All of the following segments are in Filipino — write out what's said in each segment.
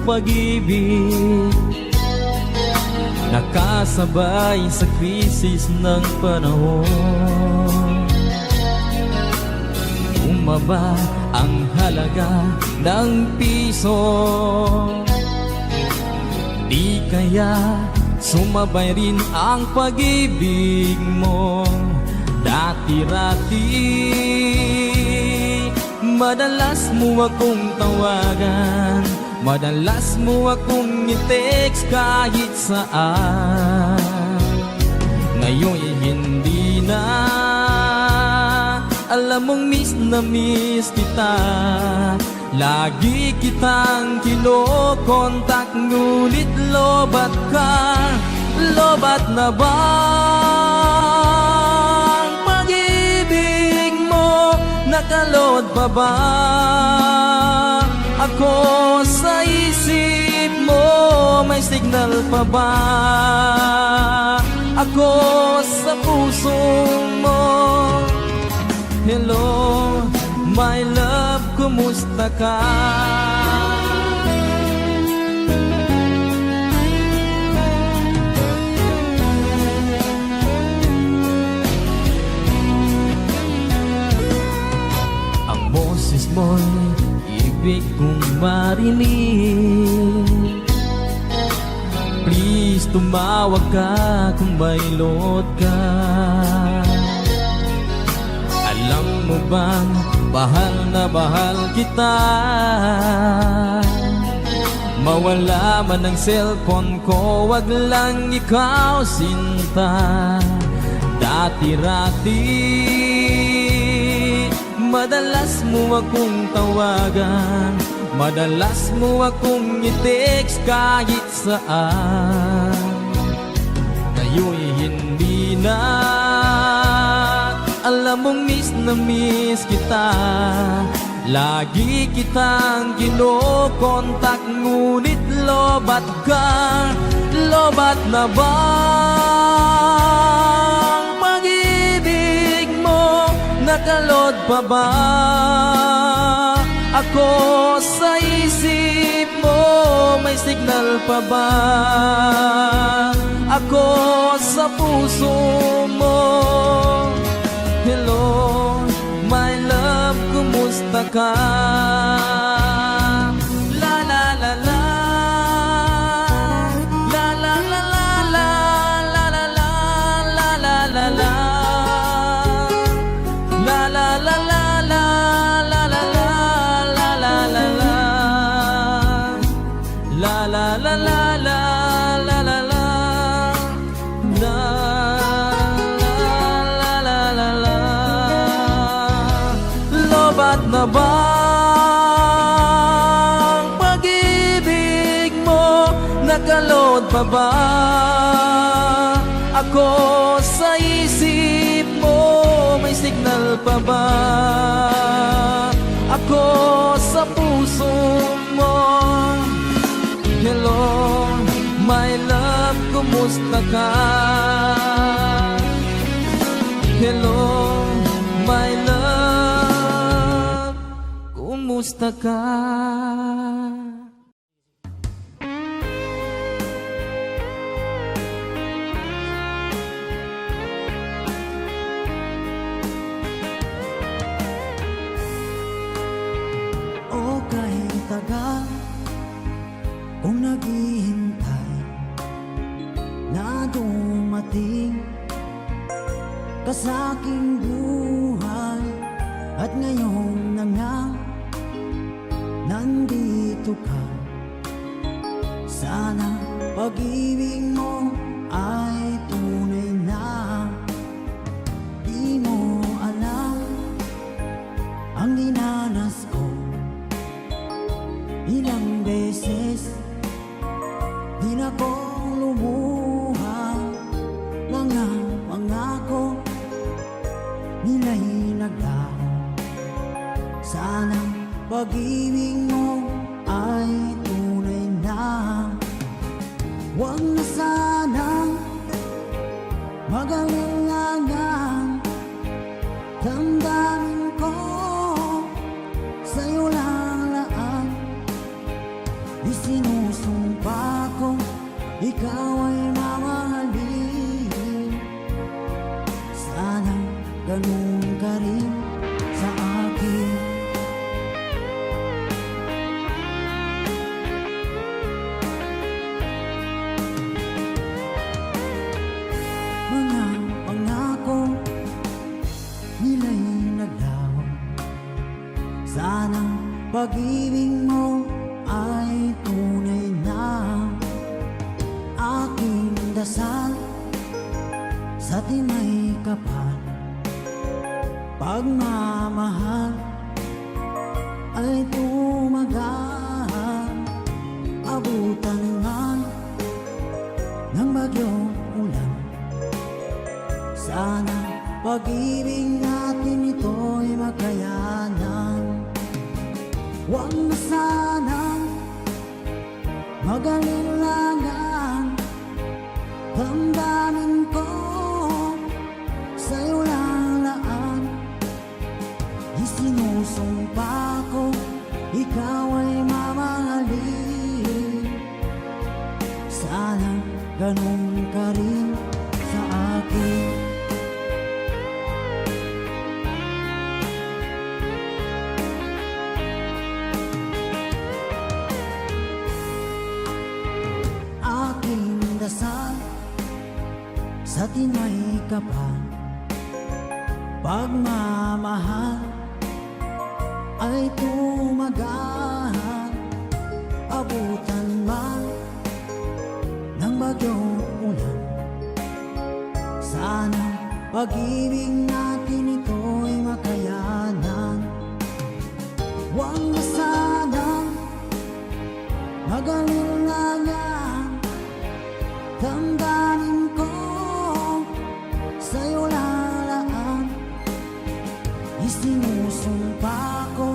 pag-ibig, nakasabay sa krisis ng panahon. Bumaba ang halaga ng piso, di kaya sumabay rin ang pag-ibig mo. Dati-rati madalas mo akong tawagan, madalas mo akong i-text kahit saan. Ngayon hindi na, alam mong miss na miss kita. Lagi kitang kinokontak, ngunit lobat ka. Lobat na ba ang pag-ibig mo? Nakalod pa ba ako sa isip mo? May signal pa ba ako sa puso mo? Hello, my love, kumusta ka? Ang boses mo'y ibig kong marinig. Please, tumawag ka kung may load ka. Alam mo bang bahal na bahal kita? Mawala man ang cellphone ko, wag lang ikaw sinta. Dati-rati madalas mo akong tawagan, madalas mo akong i-text kahit saan. Ngayon hindi na, alam mong miss na miss kita. Lagi kitang kinokontak, ngunit lobat ka. Lobat na ba ang pag-ibig mo? Nakalod pa ba ako sa isip mo? May signal pa ba ako sa puso mo? Hello, my love, kumusta ka? La la la la, la la la la, la la la la, la la la la, la la la la, la la la la, la la la la, la la la la, la la la. Lobat na ba ang pag-ibig mo? Nakalod pa ba ako sa isip mo? May signal pa ba ako sa puso mo? Hello, my love, kumusta ka? Hello, my love, kumusta ka? O kahit tagal kung naghihintay na dumating ka sa aking buhay, at ngayon na nga nandito ka. Sana pag-ibig mo ay tunay na. Di mo alam ang dinanas ko. Ilang beses din akong lumuha, mga pangako nila'y naglaho. Sana pag-ibig mo ay tunay na. Huwag na sanang mag-alinlangan, damdamin ko sa'yo lang laan. Di sino pag-ibig mo ay tunay na aking dasal sa tinay kapal. Pagmamahal ay tumagal, abutan man ng bagyong ulan. Sana pag-ibig natin ito'y makayanan. Huwag na sanang mag-alilangan, damdamin ko sa'yo lalaan. Isinusumpa ko, ikaw ay mamahalin. Sana ganun ka rin sa akin. Aking dasal sa tinay kapal, pagmamahal ay tumagal, abutan man ng bagyong ulan. Sana pag-ibig natin ito'y makayanan. Huwag na sanang mag-alilangan, damdamin ko sa'yo lalaan. Isinusumpa ko,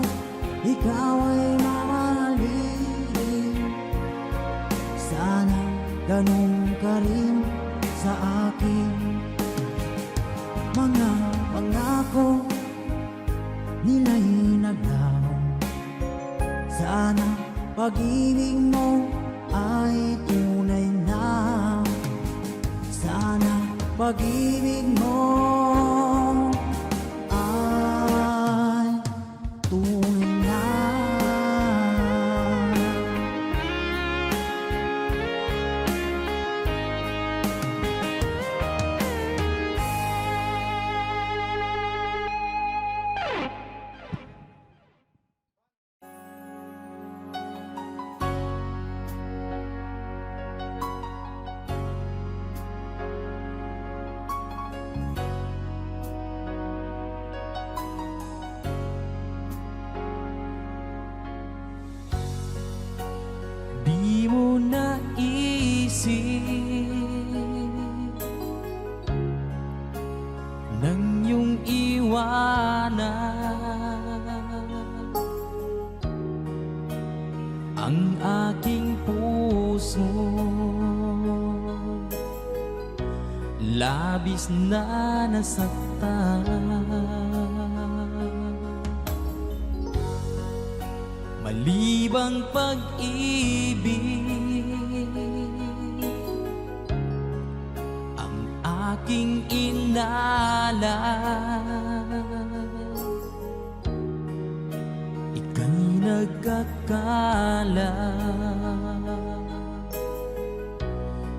ikaw ay mamahalin. Sana ganun ka rin sa akin. Mga pangako nila'y naglaho. Sana pag-ibig mo ay tunay na. Sana pag-ibig mo ay tunay na. Di mo naisip nang iyong iwanan ang aking puso. Labis na nasaktan, malibang pag-ibig ang aking inalan. Ika'y nagkakala,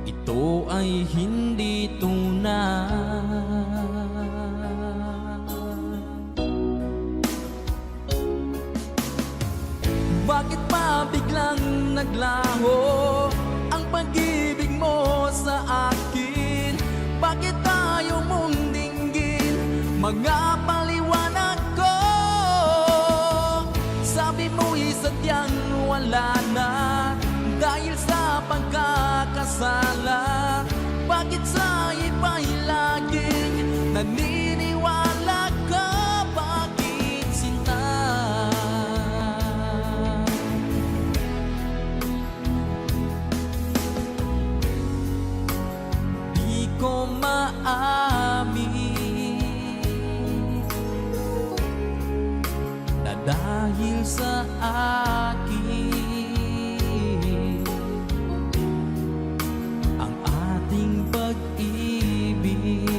ito ay hindi tunay. Bakit pa biglang naglaho ang pag-ibig mo sa akin? Bakit tayo mong dinggin mga paliwanag ko? Sabi mo'y sadyang wala na dahil sa pagkakasala. Bakit sa iba'y laging naniniwala ka? Bakit sinta? Di ko maamin na dahil sa akin ang ating pag-ibig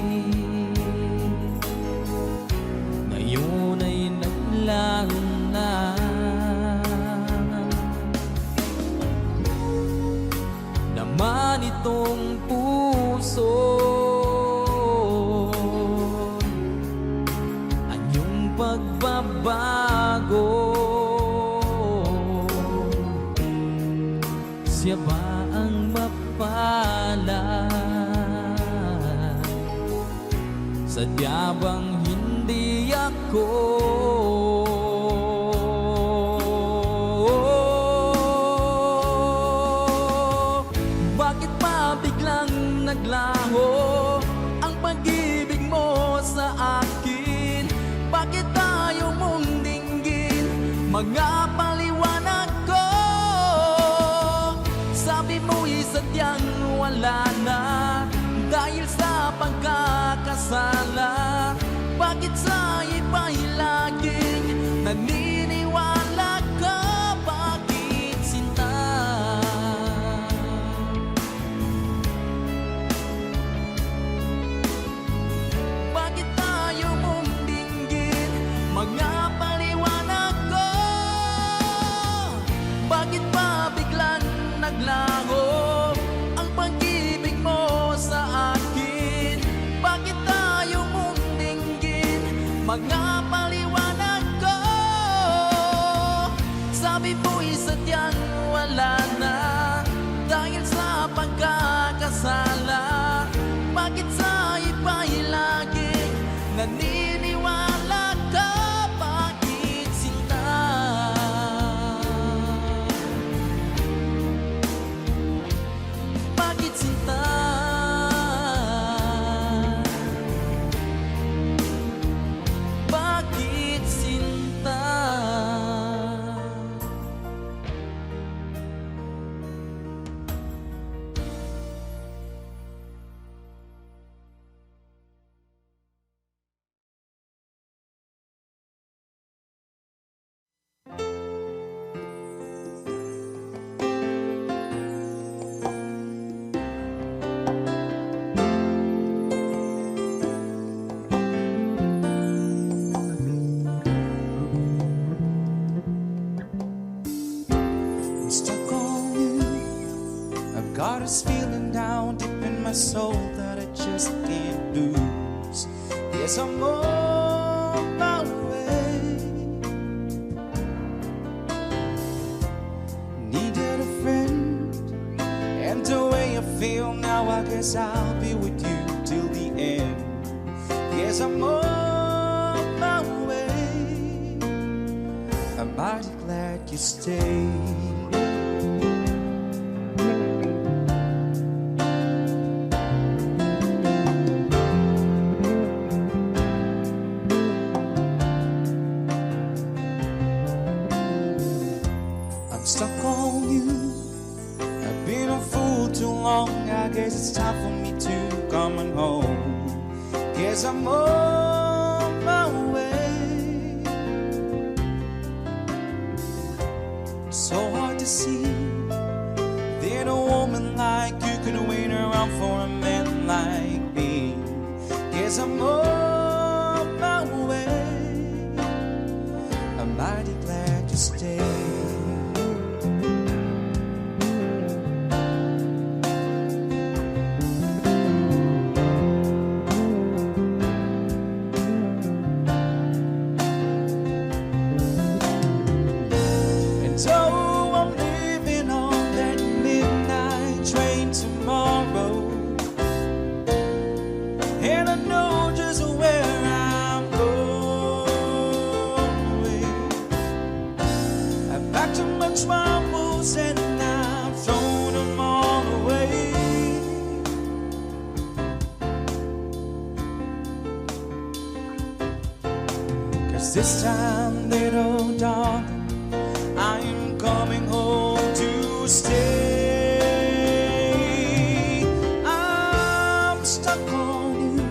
ngayon ay naglaho na. Naman itong puso anyong pagbabago Sadya bang hindi ako Bakit pa biglang naglaho ang pag-ibig mo sa akin? Bakit tayo mong dinggin mga paliwanag ko? Sabi mo'y sadyang wala na dahil sa pagkakasala. Bakit sa iba'y laging naniniwala ka? Bakit sinta? Bakit tayo mong dinggin mga paliwanag ko? Bakit pa biglang naglaho ang pag-ibig mo sa akin? Bakit tayo mong dinggin mga paliwanag ko? Sabi mo'y sadyang wala na dahil sa pagkakasala. Bakit sa iba'y laging naniniwala ka? Bakit sinta? Bakit sinta? Bakit sinta? I'm stuck on you. I've got this feeling down deep in my soul that I just can't lose. Yes, I'm on my way. Needed a friend, and the way I feel now, I guess I'll be with you till the end. Yes, I'm on my way. I'm mighty glad you stayed. I'm stuck on you. I've been a fool too long. I guess it's time for me to come on home. Guess I'm on my way. So hard to see that a woman like you can wait around for a man like me. Guess I'm on my way. I'm mighty glad you stayed. So I'm leaving on that midnight train tomorrow, and I know just where I'm going. I packed up my troubles and I've thrown them all away. 'Cause this time, little darling, I'm coming home to stay. I'm stuck on you.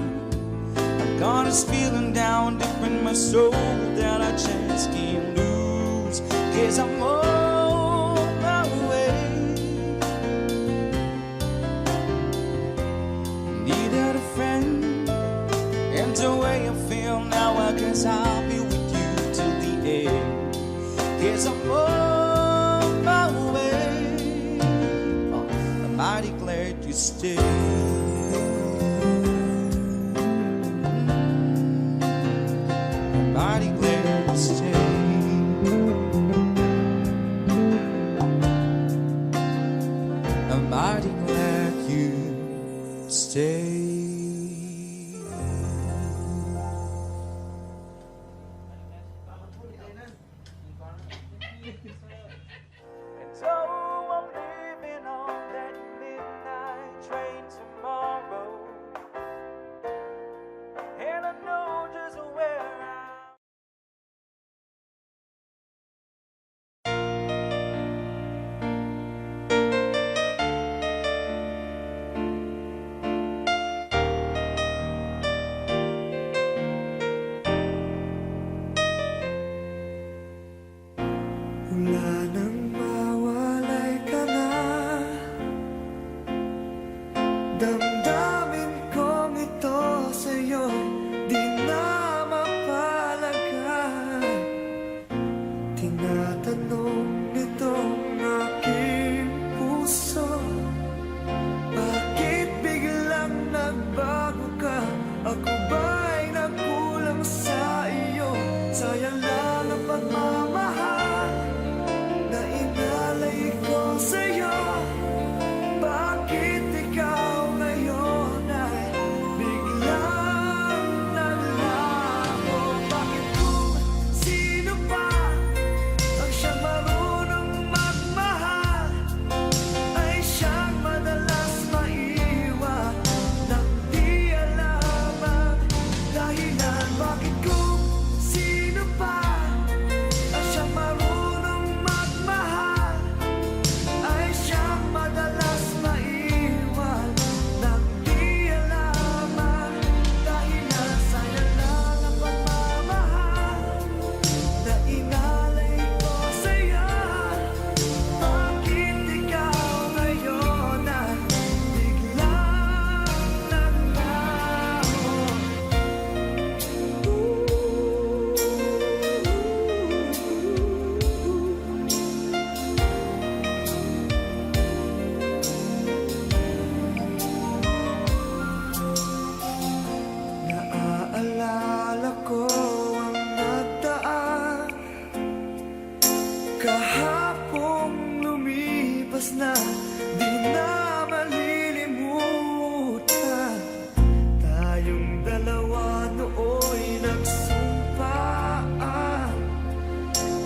I've got this feeling down deep in my soul that I just can't lose. 'Cause I'm on my way. Needed a friend, and the way I feel now, I guess I'll be with you till the end. 'Cause I'm on my way. I'm mighty glad you stayed. I'm mighty glad you stayed. I'm mighty glad you stayed. dalawa nooy nagsumpaan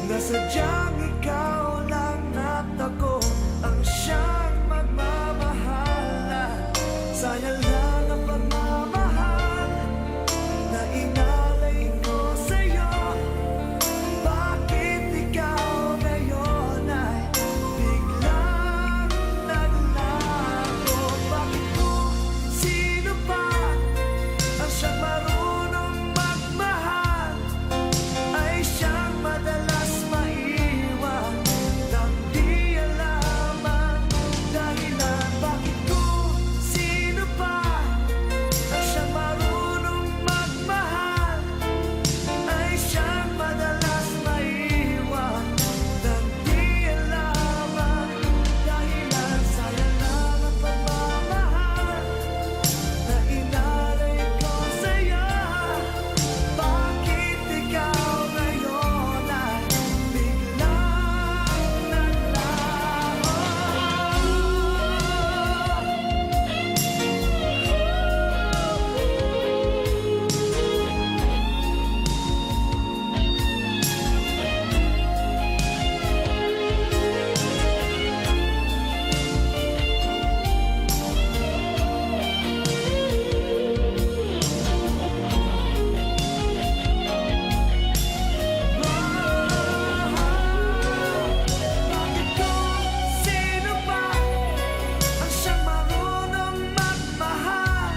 na sadyang ikaw lang at ako ang siyang magmamahalan. Sayang lang ang pagmamahal na inalay ko sa'yo. Bakit ikaw ngayon ay biglang naglago? Bakit kung sino pa ang siyang marunong magmahal ay siyang madalas maiwan nang di alam ang dahilan? Bakit kung sino pa ang siyang marunong magmahal ay siyang madalas maiwan nang di alam ang dahilan? Sayang lang ang pagmamahal na inalay ko sa'yo. Bakit ikaw ngayon ay biglang naglaho? Bakit kung sino pa ang siyang marunong magmahal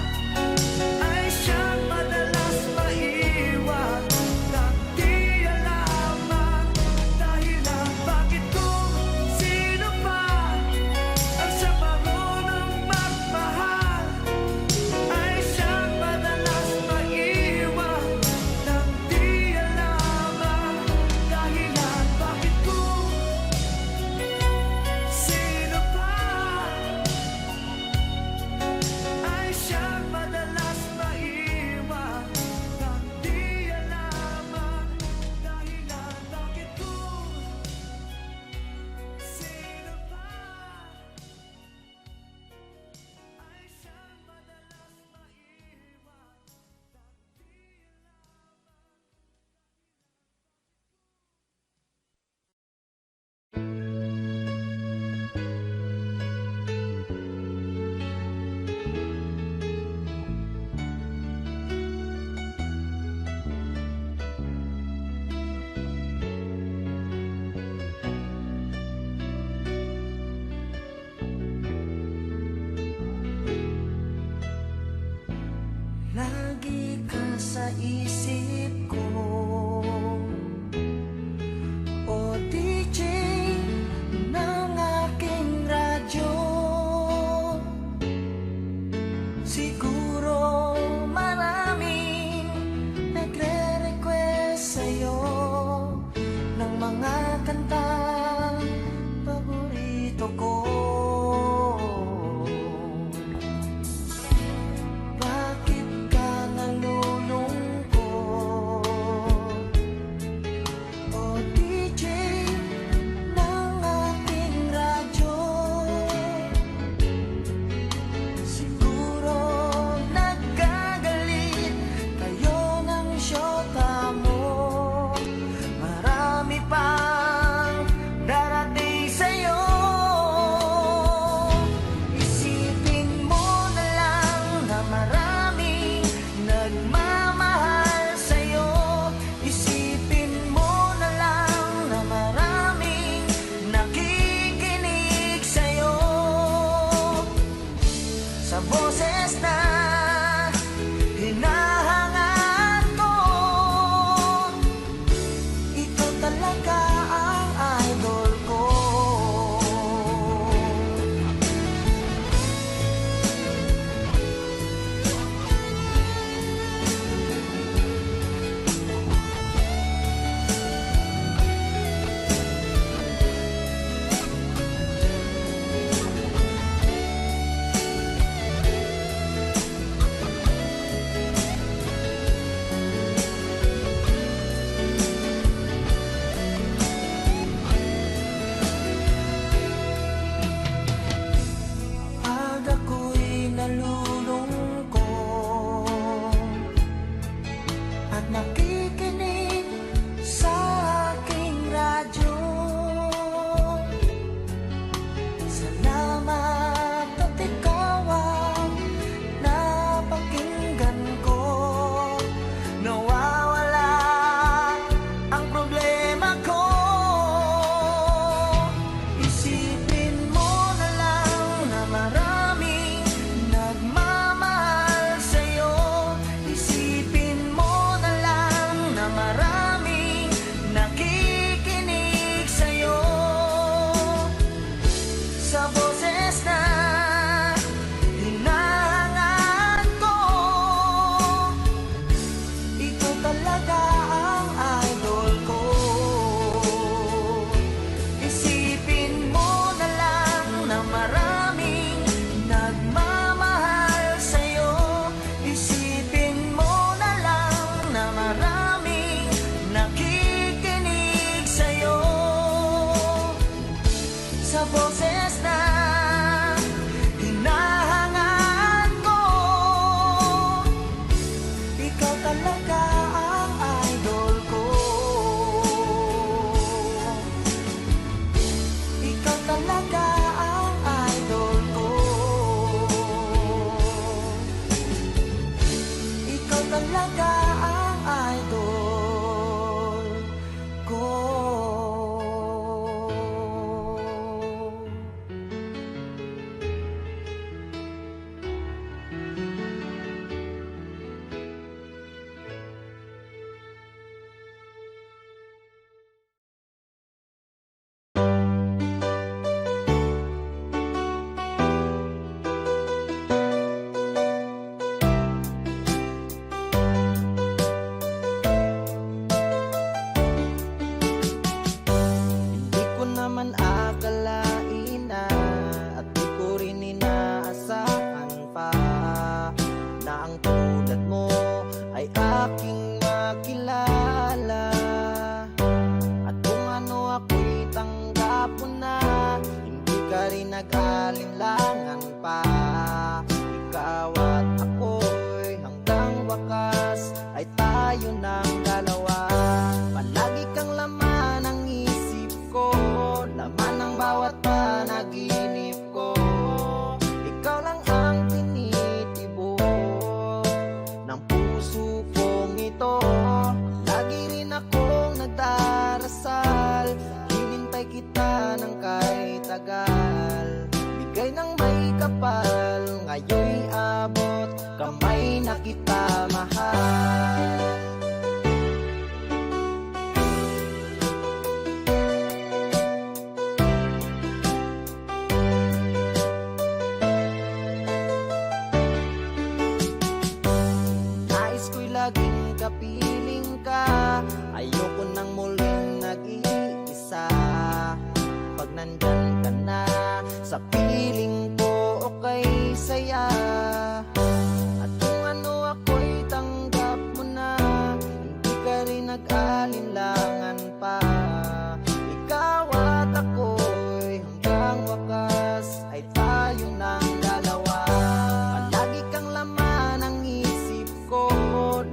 ay siyang madalas maiwan nang di alam ang dahilan? Bakit kung sino pa ang siyang marunong magmahal ay siyang madalas maiwan nang di alam ang dahilan? Bakit kung sino pa ay siyang madalas maiwan nang di alam ang dahilan? Bakit kung sino pa ay siyang madalas maiwan nang di lagi ka sa isip ko, o DJ ng aking radyo. Siguro maraming nagre-request sa'yo ng mga kantang paborito ko. Bakit ka nalulungkot? talaga ang idol ko. Ikaw talaga ang idol ko. Ikaw talaga ang idol ko. Hindi ko naman akalain na at di ko rin inaasahan pa na ang tulad mo ay aking makilala. At kung ano ako'y tanggap mo na, hindi ka rin nag-alinlangan pa. Ikaw at ako'y hanggang wakas ay tayo ng dalawa. Palagi kang laman ng isip ko, laman ng bawat panaginip ko. Ikaw lang ang tinitibok ng puso kong ito. Lagi rin akong nagdarasal, hinintay kita ng kahit tagal. Bigay ng may kapal, ngayon'y abot, kamay na kita mahal. Nais ko'y laging kapiling ka, ayoko nang muling nag-iisa. Pag nandyan ka na, sa piling ko okay saya. At kung ano ako'y tanggap mo na, hindi ka rin nag-alinlangan pa. Ikaw at ako'y hanggang wakas ay tayo ng dalawa. Palagi kang laman ng isip ko,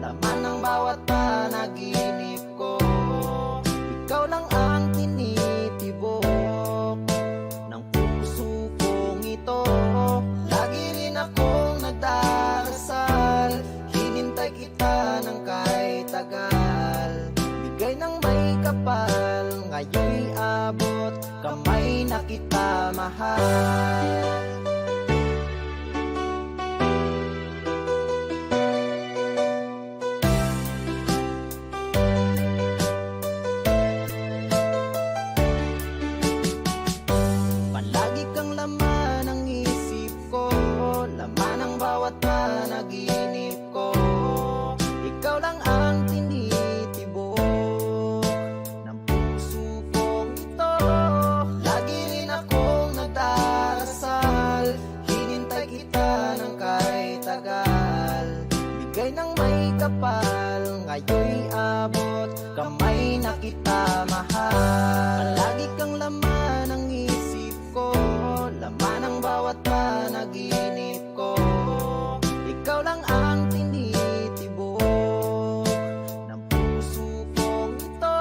laman ng bawat panaginip ko. Ikaw lang ang tinitibok ng puso kong ito. Lagi rin akong nagdarasal, hinintay kita ng kahit tagal. Bigay ng may kapal, ngayon'y abot, kamay na kita mahal. Palagi kang laman ng isip ko, laman ng bawat panaginip ko. Ikaw lang ang tinitibok ng puso kong ito. Lagi rin akong nagdarasal, hinintay kita ng kahit tagal. Bigay ng may kapal, ngayon'y abot, kamay na kita mahal. Palagi kang laman ng isip ko, laman ng bawat panaginip ko. Ikaw lang ang tinitibok ng puso kong ito.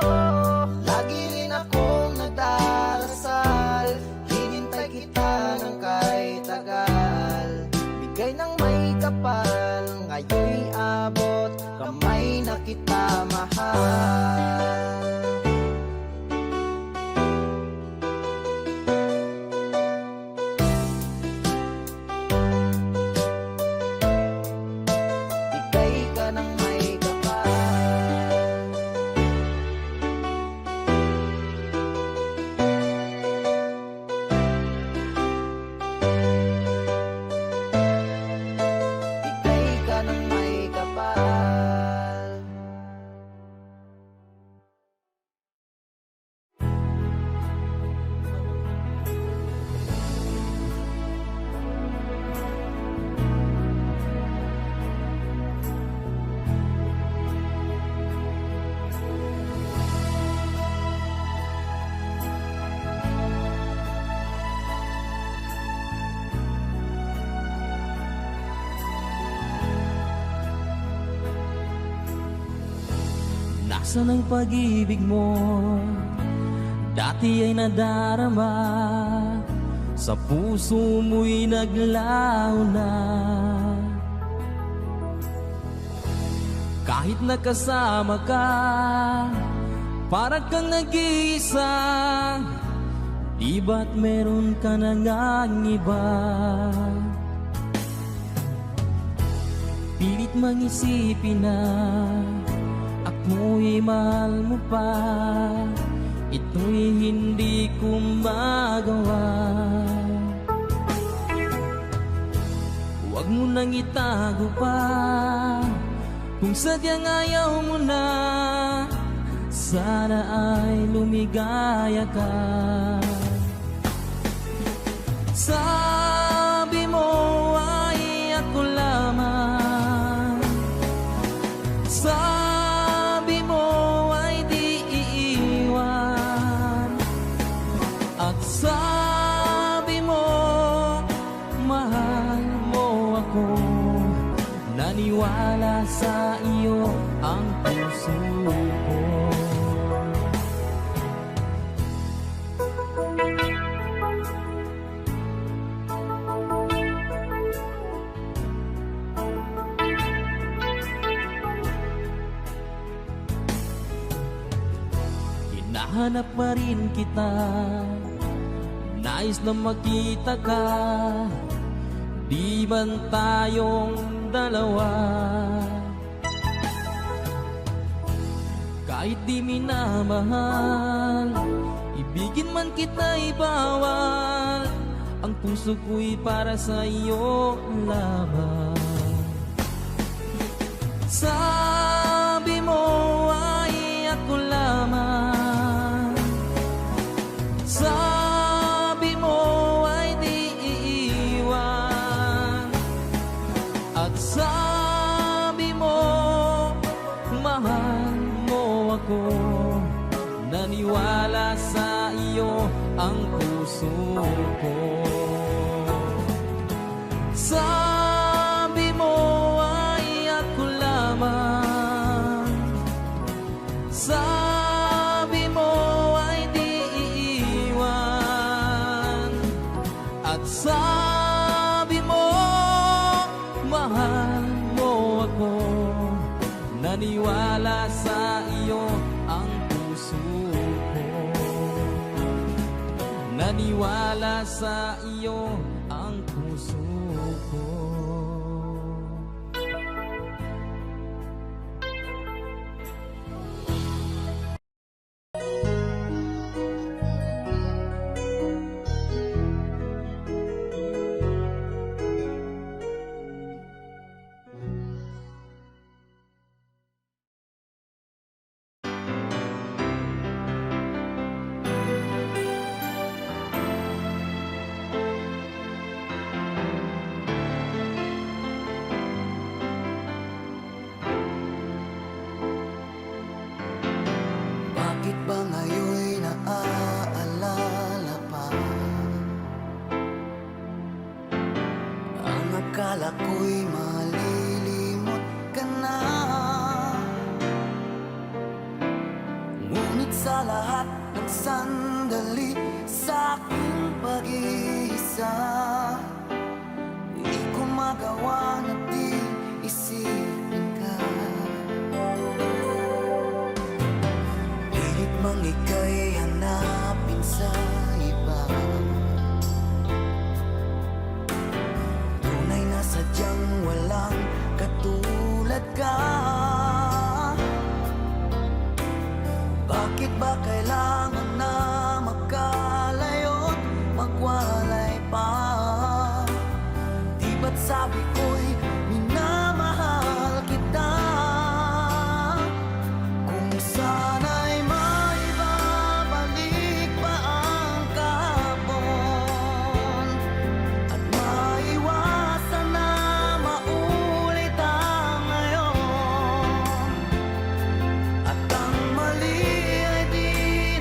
Lagi rin akong nagdarasal, hinintay kita ng kahit tagal. Bigay ng may kapal, ngayon'y abot, kamay na kita mahal. Buksan ang pag-ibig mo, dati ay nadarama, sa puso mo'y naglaho na. Kahit nakasama ka, parang kang nag-iisa, di ba't meron ka na ngang iba? Pilit mang isipin na ako'y mahal mo pa, ito'y hindi ko magawa. Huwag mo nang itago pa, kung sadyang ayaw mo na, sana ay lumigaya ka. Sabi mo ay ako lamang, sabi mo ay di iiwan, at sabi mo mahal mo ako. Naniwala sa iyo ang puso ko. Hinahanap pa rin kita, nais na makita ka, di man tayong dalawa. Kahit di minamahal, ibigin man kita'y bawal, ang puso ko'y para sa iyo lamang. Sabi mo ay ako lamang, sabi mo ay di iiwan, at sabi mo mahal mo ako. Naniwala sa iyo ang puso ko. Sabi mo ay ako lamang, sabi mo ay di iiwan, at sabi mo mahal mo ako. Naniwala sa iyo ang puso ko. Naniwala sa iyo ang puso ko. Bakit ba ngayon'y naaalala pa ang akala ko'y malilimot ka na? Ngunit sa lahat ng sandali sa aking pag-iisa, di ko magawa na di isipin ka. Pilit mang ika'y hanapin sa iba, tunay na sadyang walang katulad ka. Bakit ba kailangan na magkalayo't magwalay pa? Di ba't sabi ko'y minamahal kita? Kung sana'y maibabalik pa ang kahapon, at maiwasan na maulit ang ngayon, at ang mali ay di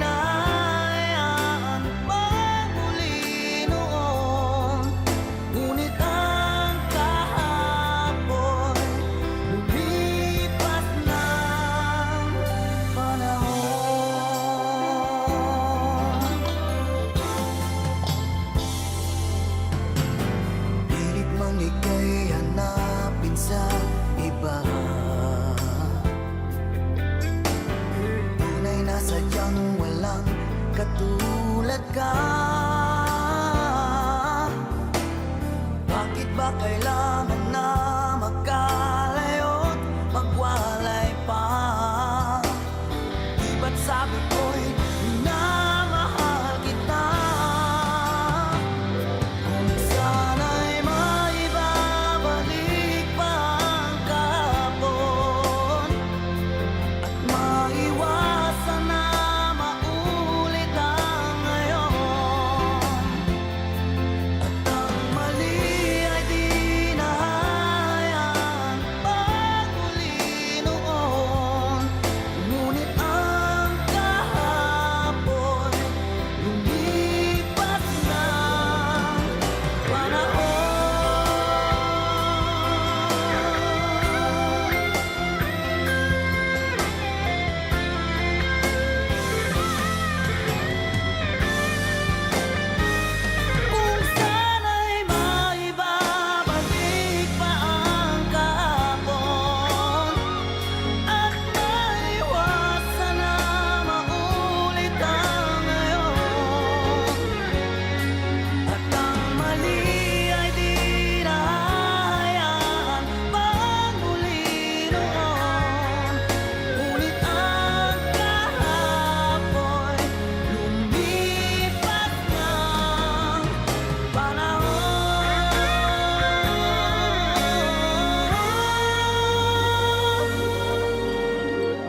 Talagang walang katulad ka. Bakit ba kailangan na magkalayo't magwalay pa? Di ba't sabi ko'y minamahal kita? Kung sana'y maibabalik pa ang kahapon at maiwasan na maulit ang ngayon, at ang mali ay di na hayaan pagmuli noon. Ngunit ang kahapon lumipas ng panahon. Kung sana'y maibabalik pa ang kahapon at maiwasan na maulit ang ngayon, at ang mali ay di na hayaan pagmuli noon. Ngunit ang kahapon lumipas ng panahon.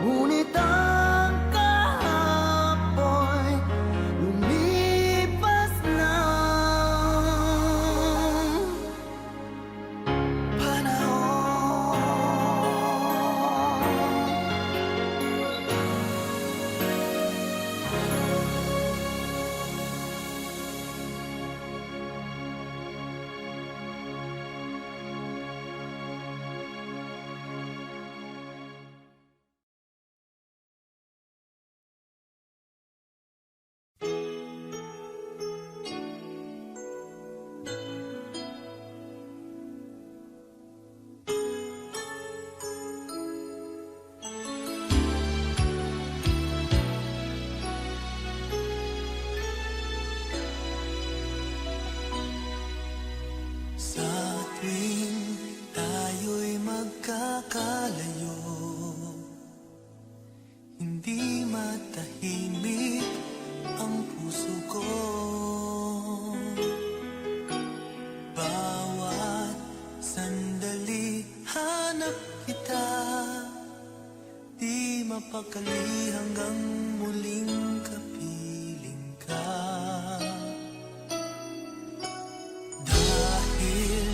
Ngunit ang kahapon lumipas ng panahon. Sa tuwing tayo'y magkakalayo, hindi matahimik ang puso ko. Bawat sandali hanap kita, di mapakali hanggang muling kapiling ka. Dahil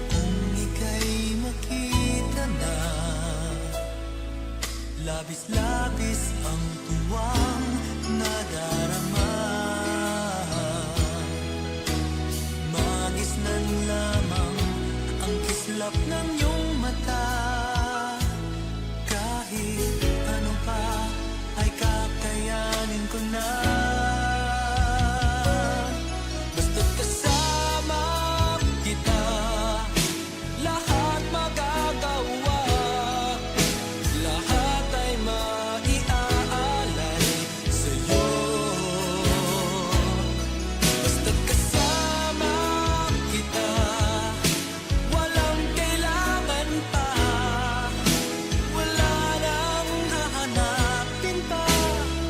kung ika'y makita na, labis-labis ang tuwang nadarama. Magisnan lamang ang kislap ng iyong mata. Kahit ano pa ay kakayanin ko na. Basta't kasama kita, lahat magagawa, lahat ay maiaalay sa'yo. Basta't kasama kita, walang kailangan pa, wala nang hahanapin pa.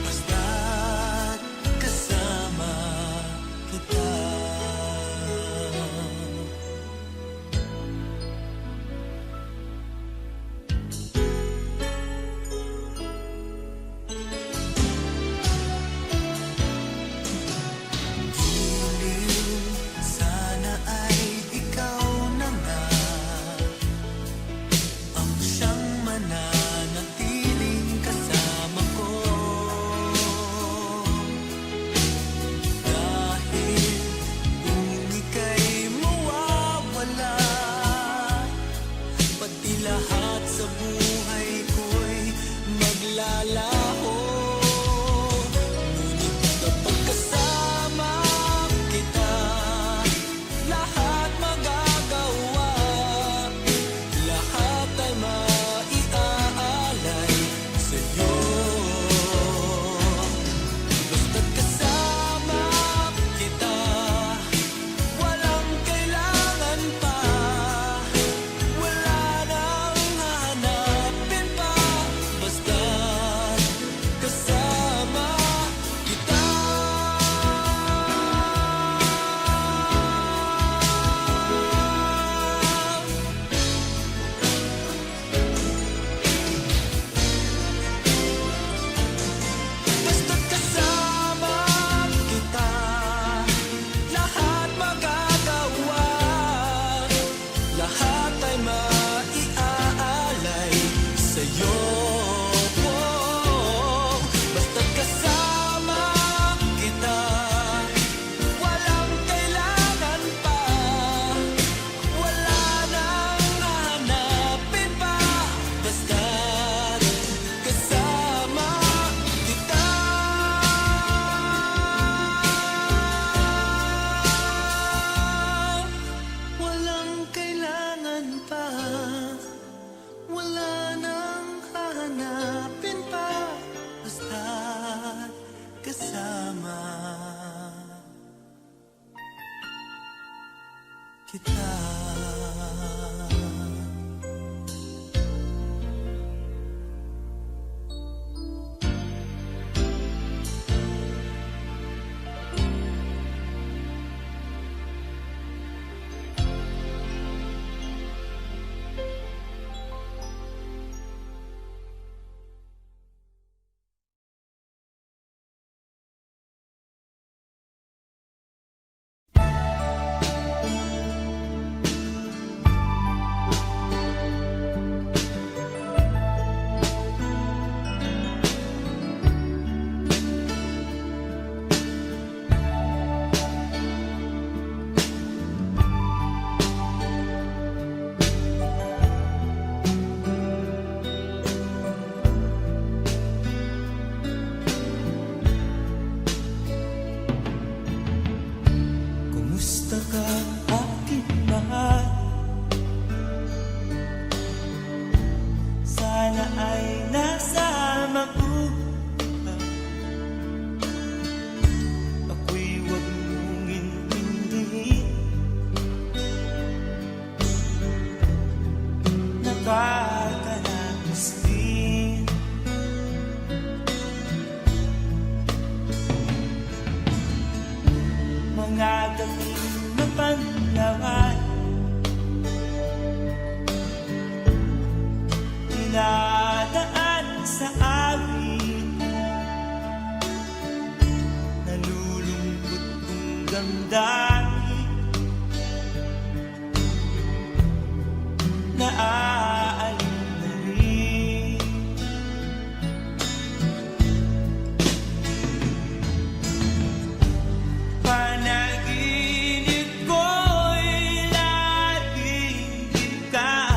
Basta't kasama kita. Giliw, sana ay ikaw na nga ang siyang mananatiling kasama ko. Dahil kung ika'y mawawala, pati lahat sa buhay ko'y maglalaho. Ngunit kapag kasama kita, lahat magagawa, lahat ay maiaalay sa'yo. kita. Kumusta ka, aking mahal? Sana ay nasa mabuti. Ako'y huwag mong intindihin. Nakakaraos din. Mga galing na panlawan, dinadaan sa amin. Nalulungkot kong damdamin, naaalala na rin. Panaginip ko'y laging ikaw,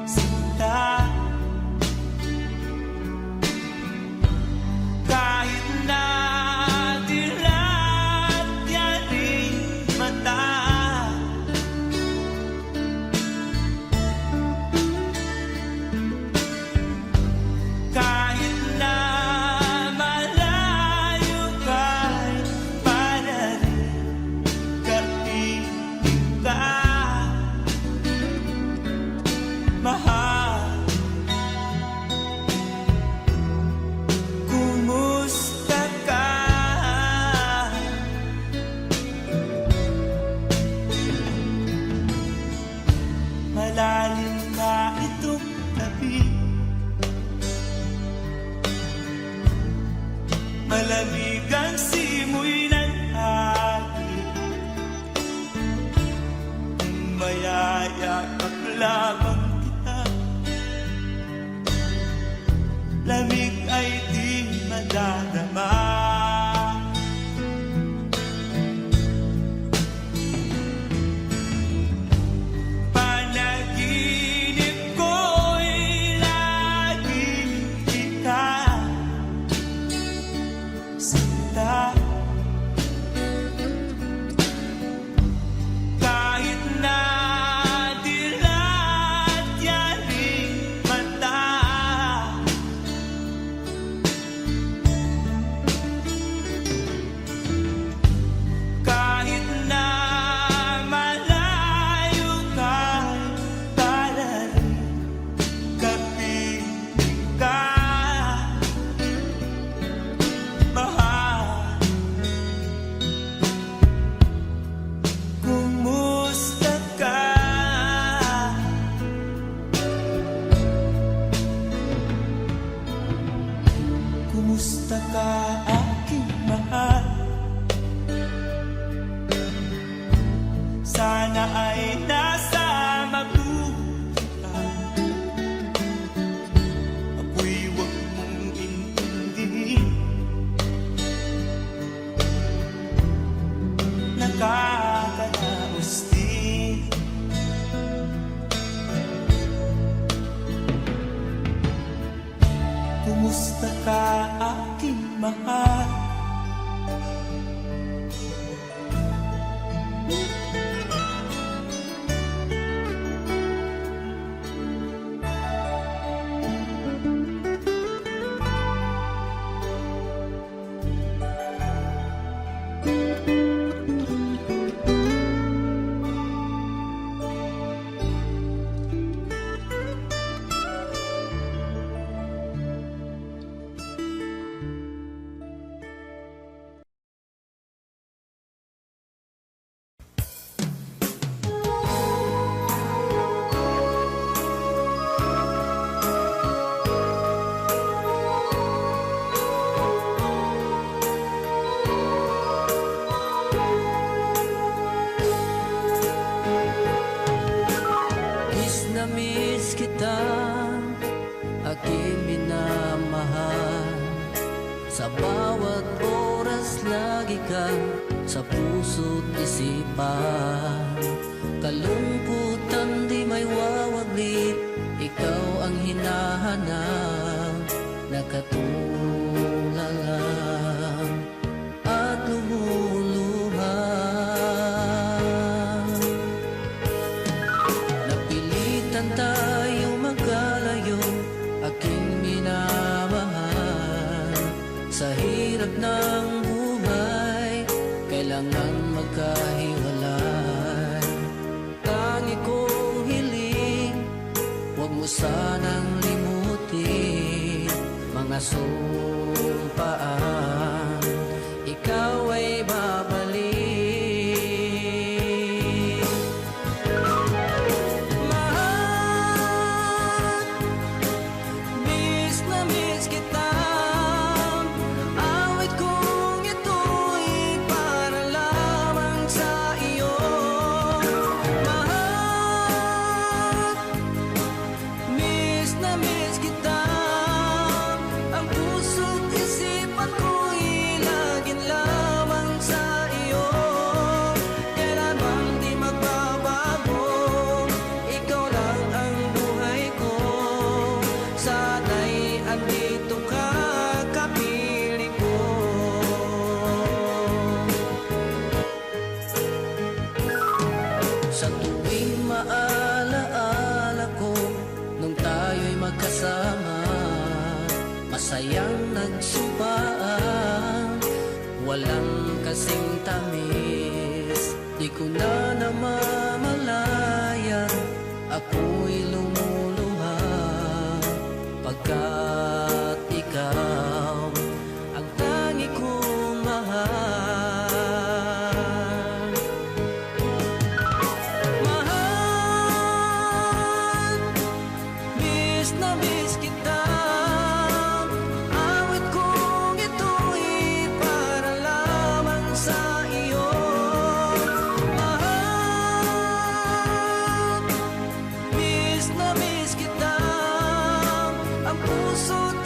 sinta. Kahit na dilat yaring mata, kahit na malayo ka'y para rin kapiling ka, mahal. Kumusta ka? Malalim na itong gabi, malamig ang simoy ng hangin. Kung mayayakap lamang kita, lamig ay di madadama. Panaginip ko'y laging ikaw, sinta. Kahit na dilat yaring mata, kahit na malayo ka'y para rin kapiling ka, mahal. Kumusta ka? Kumusta ka, aking mahal? Sana ay nasa mabuti ka. Ako'y huwag mong intindihin. Nakakaraos din. Kumusta ka, aking mahal? aking minamahal. Sa bawat oras lagi ka sa puso't isipan. Kalungkutan di may wawaglit, ikaw ang hinahanap. Nakatulalang at lumuluhan. Napilitan tayo magkalayo, aking minamahal. Sa hirap ng buhay, kailangan magkahiwalay. Tangi kong hiling, huwag mo sanang limutin mga sumpaan, ikaw ay babalik. Mahal, miss na miss kita. Awit kong ito'y para lamang sa iyo. Mahal, miss na miss kita. Ang puso't isipan ko'y laging lamang sa iyo. Kailanman di magbabago, ikaw lang ang buhay ko. Sana'y andito ka, kapiling ko. Sa tuwing maalaala ko nung tayo'y magkasama, masayang nagsumpaan, walang kasing tamis. Di ko na namamalayan, ako'y lumuluha, pagkat ikaw ang tangi kong mahal. Mahal, miss na miss kita. Awit kong ito'y para lamang sa iyo. Mahal, miss na miss kita. Ang puso't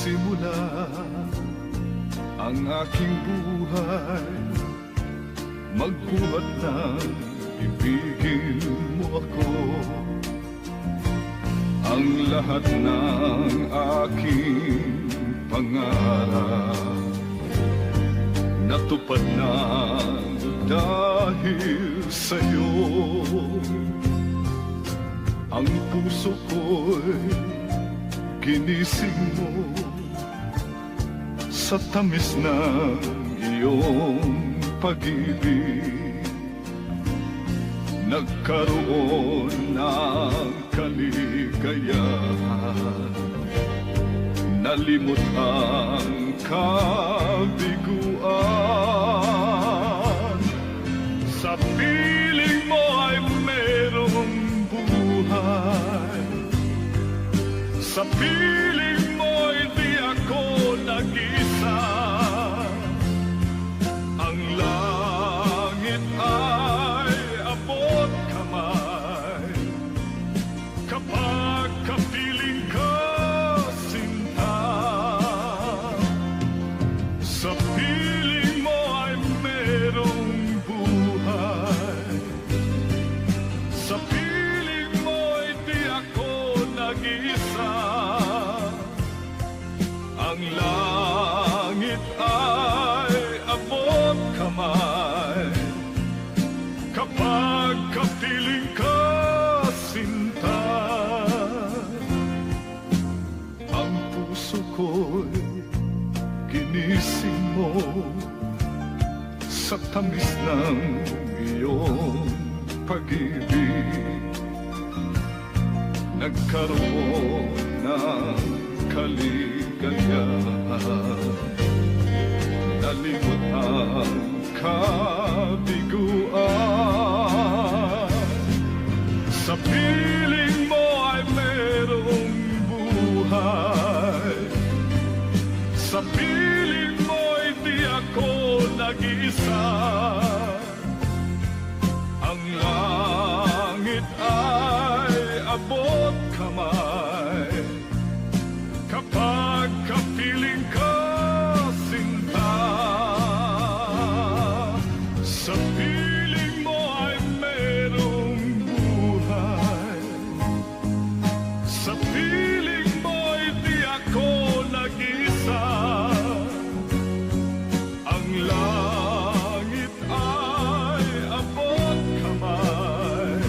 nagsimula ang aking buhay. Magbuhat ng ibigin mo ako. Ang lahat ng aking pangarap natupad na dahil sa'yo. Ang puso ko'y ginising mo sa tamis ng iyong pag-ibig. Nagkaroon ng kaligayahan, nalimot ang kabiguan. Sa piling mo ay merong buhay, sa piling mo di ako nag-isa. Ang langit ay abot kamay kapag kapiling ka, sinta. Sa piling mo ay merong buhay, sa piling mo di ako nag-isa. Ang langit ay abot kamay kapag kapiling ka, sinta. Ang puso ko'y ginising mo sa tamis ng iyong pag-ibig. Nagkaroon ng kaligayahan, nalimot ang kabiguan. Sa piling mo ay merong buhay, sa piling mo di ako nag-isa. Ang langit ay abot kamay kapag kapiling ka, sinta. Sa piling mo ay merong buhay, sa piling mo di ako nag-isa. Ang langit ay abot kamay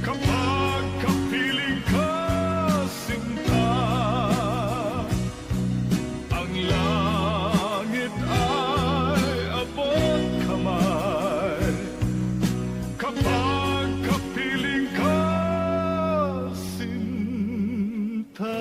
kapag kapiling ka, sinta. Ang langit ay abot kamay kapag kapiling ka, sinta.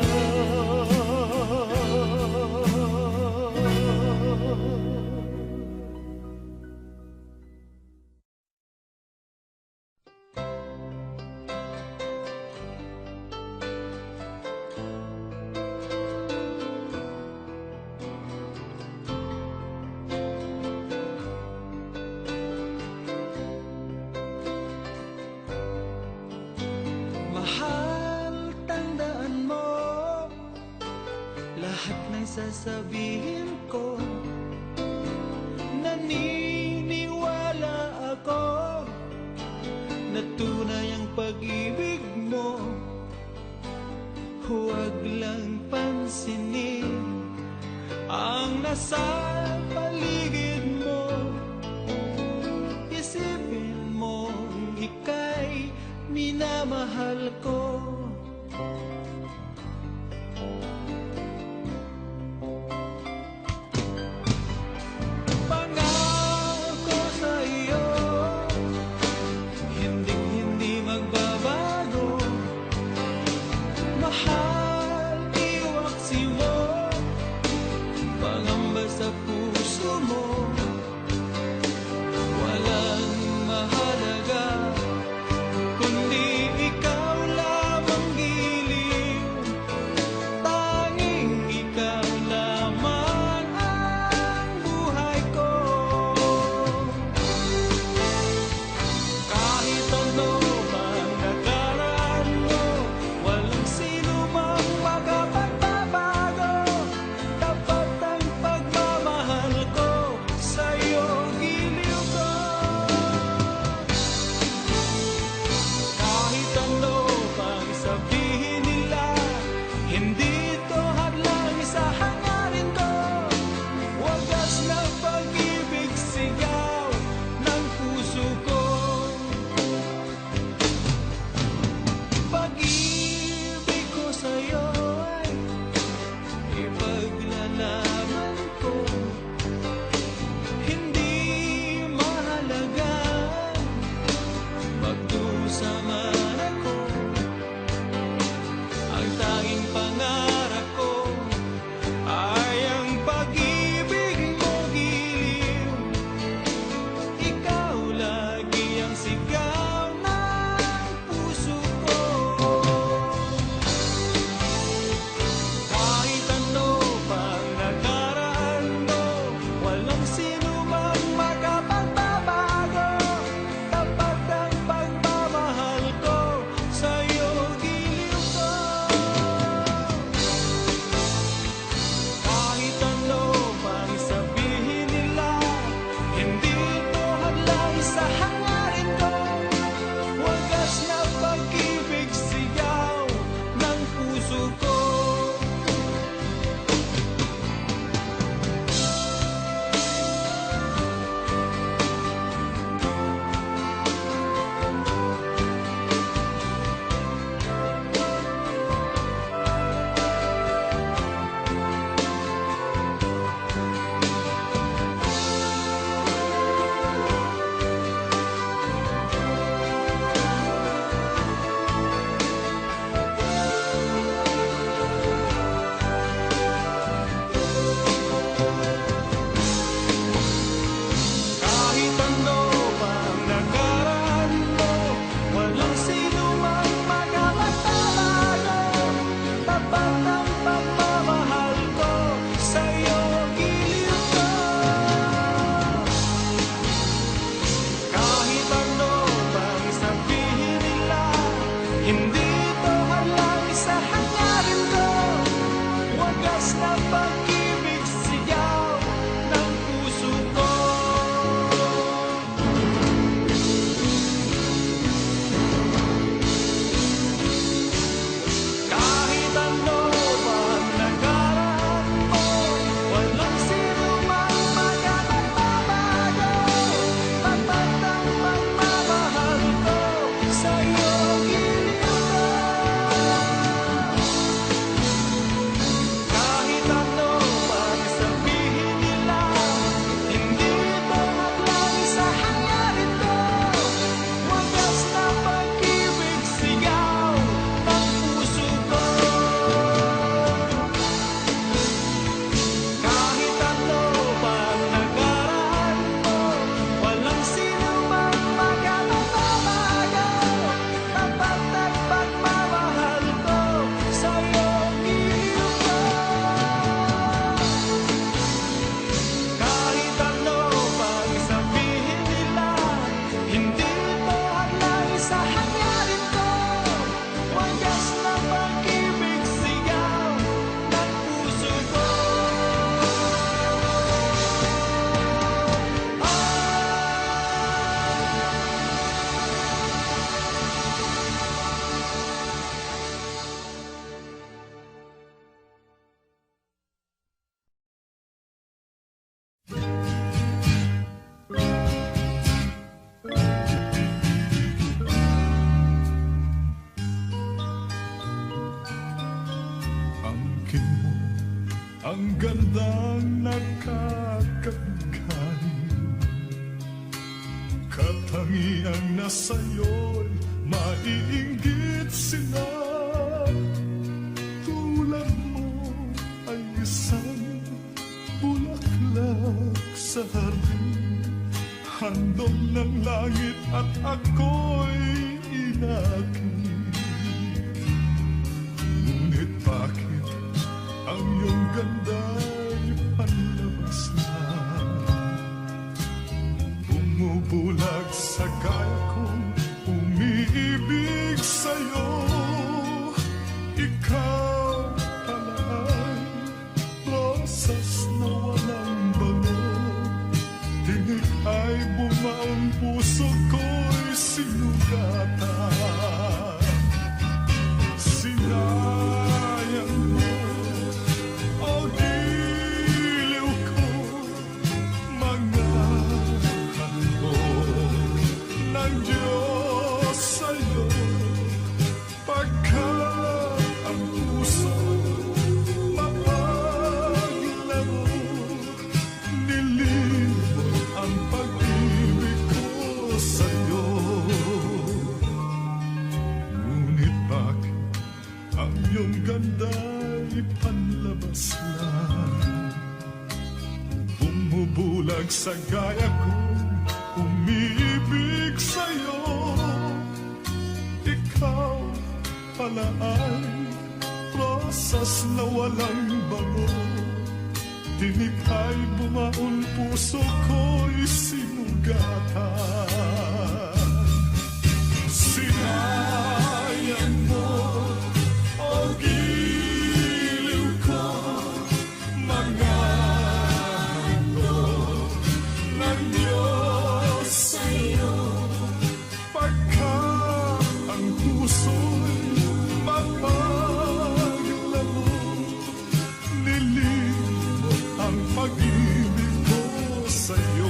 Mahal, tandaan mo lahat ng sasabihin ko. Naniniwala ako na tunay ang pag-ibig mo. Huwag lang pansinin ang nasa paligid mo. Isipin mo ika'y minamahal ko. Pangako sa iyo, hindi magbabago. Mahal, iwaksi mo, pangamba sa puso mo. Walang mahalaga kundi ikaw lamang giliw. Tanging ikaw lamang ang buhay ko. Kahit ano man nakaraan mo, walang sino man ibigin mo ang gandang nakakagkain. Katangiang na sa'yo'y maiinggit sila. Tulad mo ay isang bulaklak sa hardin, handog ng langit at ako'y inakit. Ngunit bakit ang iyong ganda'y panlabas na? Bumubulag sa kaya kong umiibig sa'yo. Ikaw pala ay rosas na walang bango. Tinig ay bumaon, puso ko'y sinugatan. Sinayang mo, o giliw ko, mga handog ng Diyos sa'yo. Pagkat ang puso mapaglago, nilimot ang pag-ibig ko sa'yo. Ngunit bakit ang iyong ganda'y panlabas lang? Bumubulag sa gaya kong umiibig sa'yo. Ikaw pala ay rosas na walang bango. Tinig ay bumaon, puso ko'y sinugatan. Sinayang mo, o giliw ko, mga handog ng Diyos sa'yo. Pagkat ang puso'y mapaglago, nilimot ang pag-ibig ko sa'yo.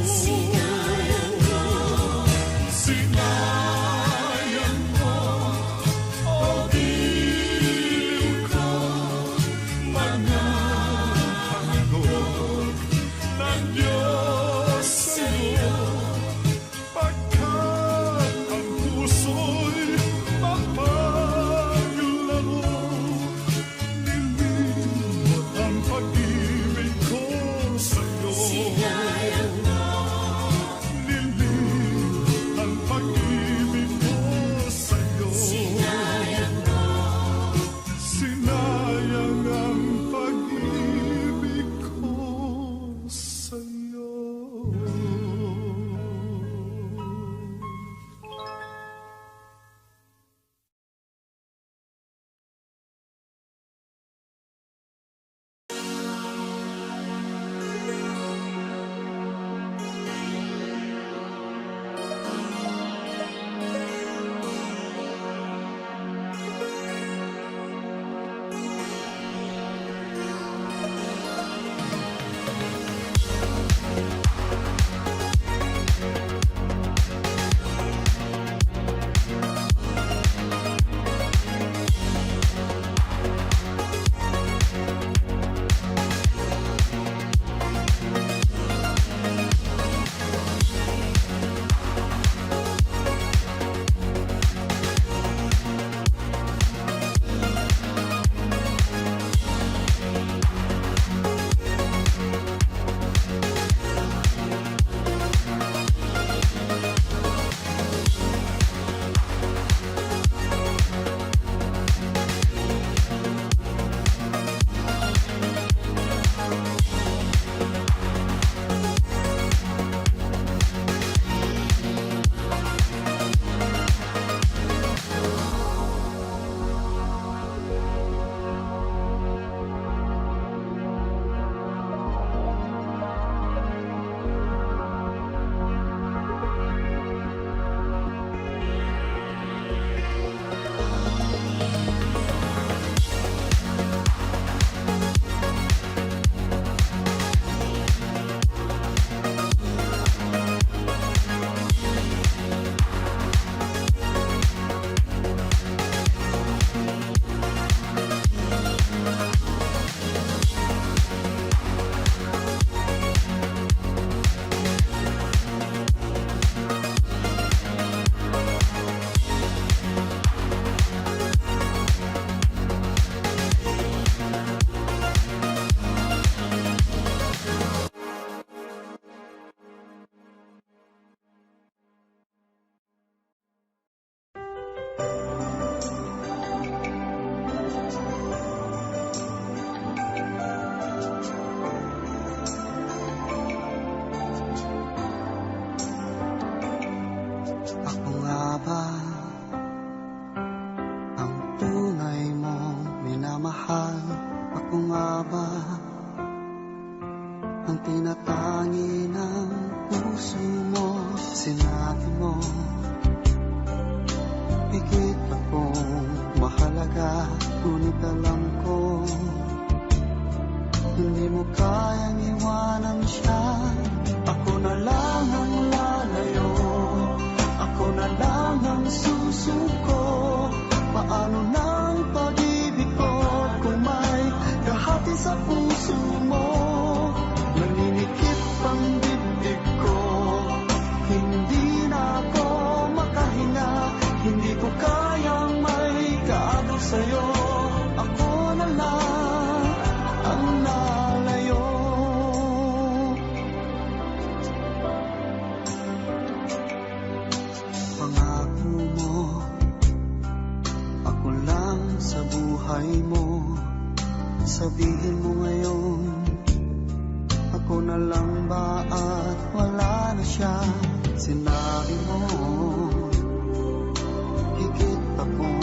mahal, ako nga ba ang tinatangi ng puso mo? Sinabi mo, higit akong mahalaga, ngunit alam ko hindi mo kayang iwanan siya. Ako na lang ang lalayo, ako na lang ang susuko. Paano nang pag-ibig ko kung may kahati sa puso mo? Naninikip ang dibdib ko, hindi na ako makahinga. Hindi ko kayang may kaagaw sa'yo. Ako na lang ang lalayo. Pangako mo, ako lang sa buhay mo. Sabihin mo ngayon, ako na lang ba at wala na siya? Sinabi mo, higit akong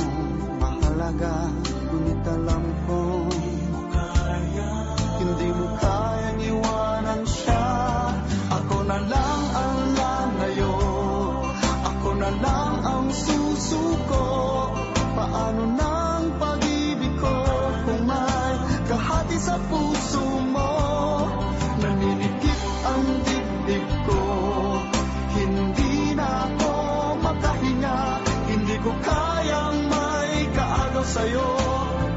mahalaga, ngunit alam ko hindi mo kayang iwanan siya. Ako na lang ang lalayo, ako na lang ang susuko. Paano nang pag-ibig ko kung may kahati sa puso mo? Naninikip ang dibdib ko, hindi na ako makahinga. Hindi ko kayang may kaagaw sa'yo.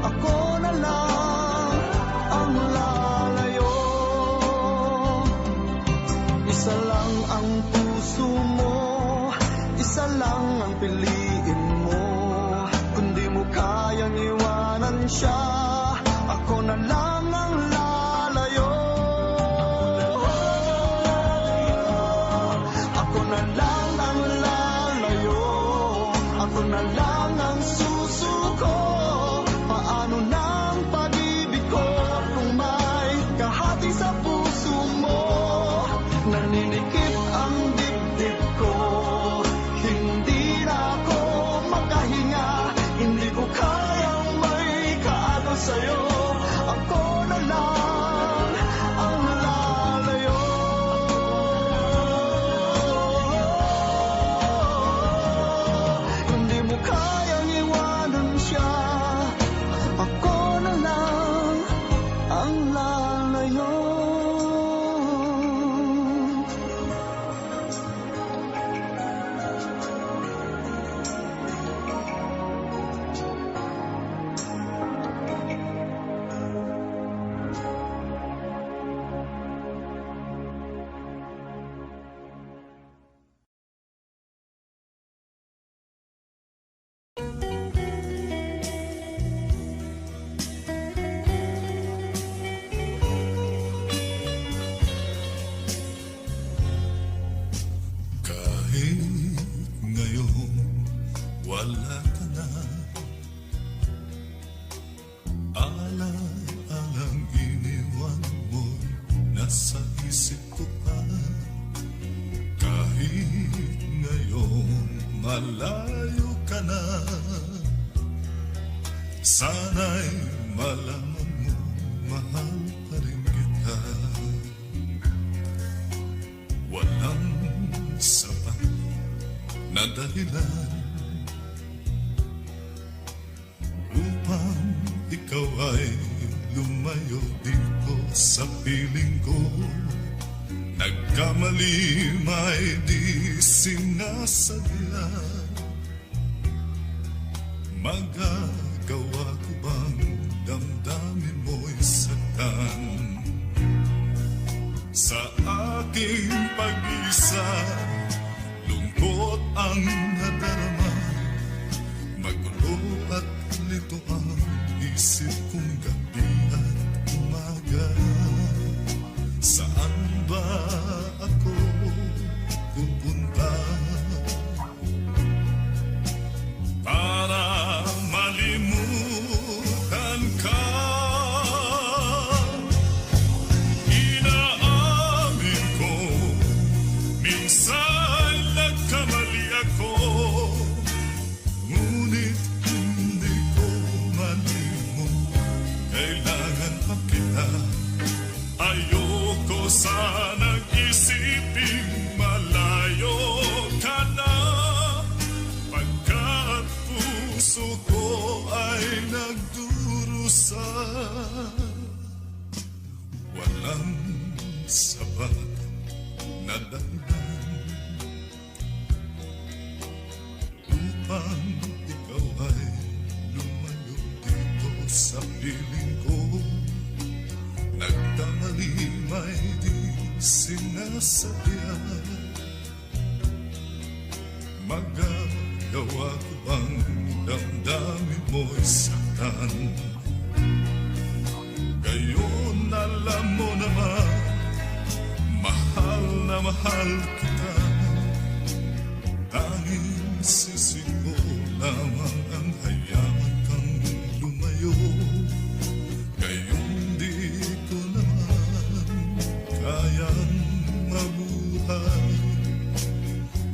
Ako na lang ang lalayo. Isa lang ang puso mo, isa lang ang piliin mo. Kung di mo kayang iwanan siya, ako na lang ang lalayo. Ako na lang ang lalayo, ako na lang ang susuko. Paano nang pag-ibig ko kung may kahati sa puso mo? Naninikip ang dibdib ko, hindi na ako makahinga. Hindi ko kayang may kaagaw sa'yo. Ako na lang ang lalayo. Hindi mo kayang iwanan siya. Ako na lang ang lalayo. Kahit ngayon wala ka na, alang iniwan mo nasa isip ko pa. Kahit ngayon malayo ka na, sana'y malaman mo mahal pa rin kita. Walang sapat na dahilan upang ikaw ay lumayo dito sa piling ko. Nagkamali may di sinasadya. Magagawa ko bang damdamin mo'y saktan? Sa aking pag-isa, lungkot ang nadarama. Magulo at lito ang isip kong gabi at umaga. Saan ba ako pupunta para malimutan ka? Inaamin ko, minsan nagkamali ako, ngunit hindi ko malimot kita. Ayoko sanang isiping malayo ka na, pagkat puso ko ay nagdurusa. Walang sapat na dahilan upang ikaw ay lumayo dito sa piling ko. Nagkamali may di sinasadya. Magagawa ko bang damdamin mo'y saktan? Ngayon alam mo naman, mahal na mahal kita. Tanging sisi ko lamang ang hayaan kang lumayo. Ngayon di ko naman kayang mabuhay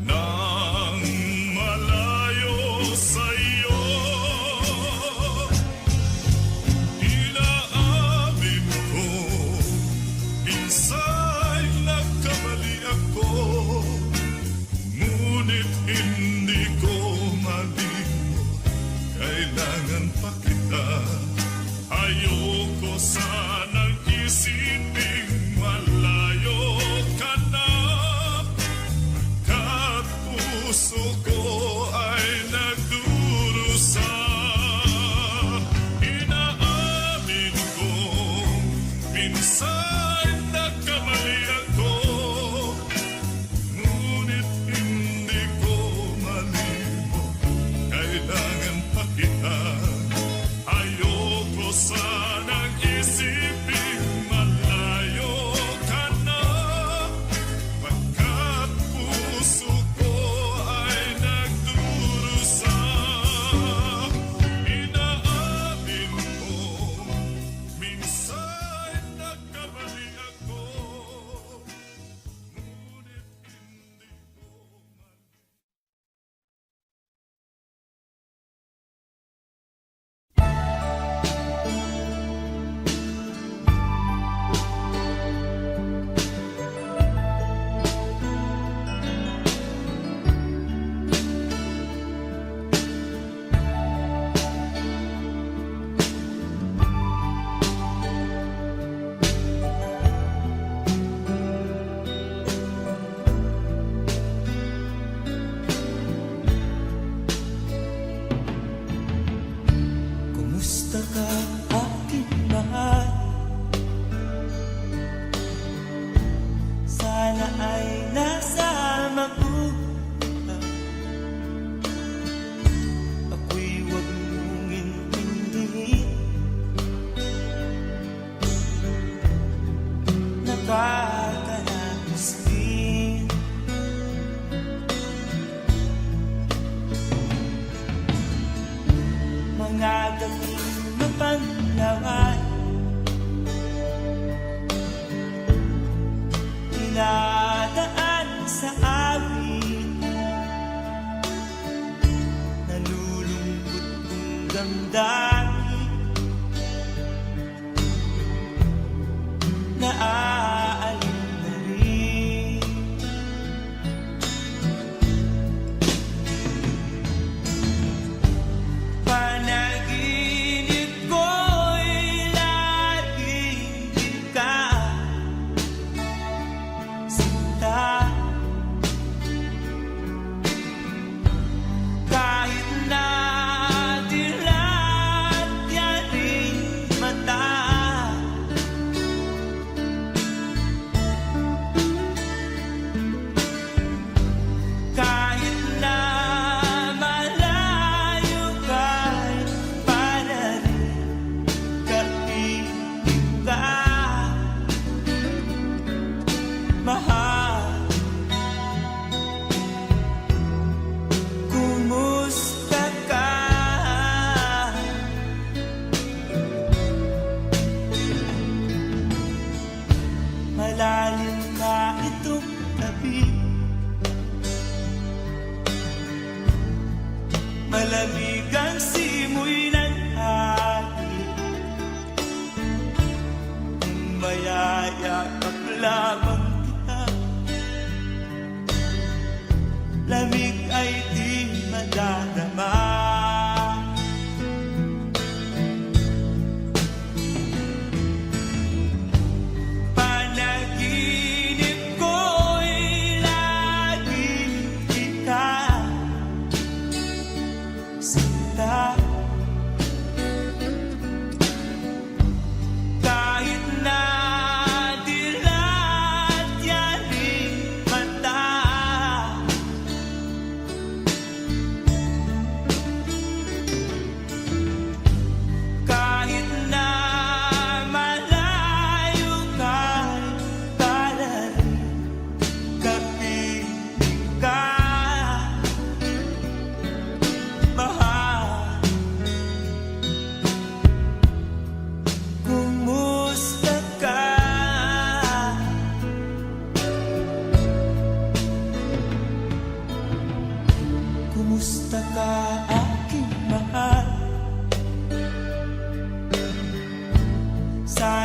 nang malayo sa'yo. Inaamin ko, minsan nagkamali ako, ngunit hindi ko malimot, kailangan pa kita. Ayoko sanang isiping malayo ka na, pagkat puso ko ay nagdurusa. Inaamin ko, minsan nagkamali ako, ngunit hindi ko malimot, kailangan pa kita. Ayoko sanang isiping malayo ka na, pagkat puso ko ay nagdurusa. Inaamin ko, minsan nagkamali ako, ngunit hindi ko Kumusta ka, aking mahal? Sana ay nasa mabuti. Ako'y huwag mong intindihin. Nakakaranas din. Mga gawin na panlawan, dinadaan sa amin, nalulungkot kong damdamin, naaalin na rin. Panaginip ko'y laging ikaw, sinta. Kahit na dilaw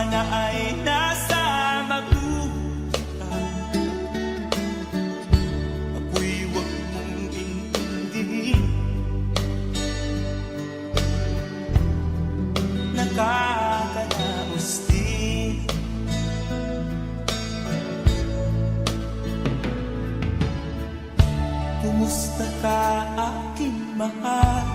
sana ay nasa mabuhay. Ako'y huwag mong intindihin. Nakakalaos din. Kumusta ka, aking mahal?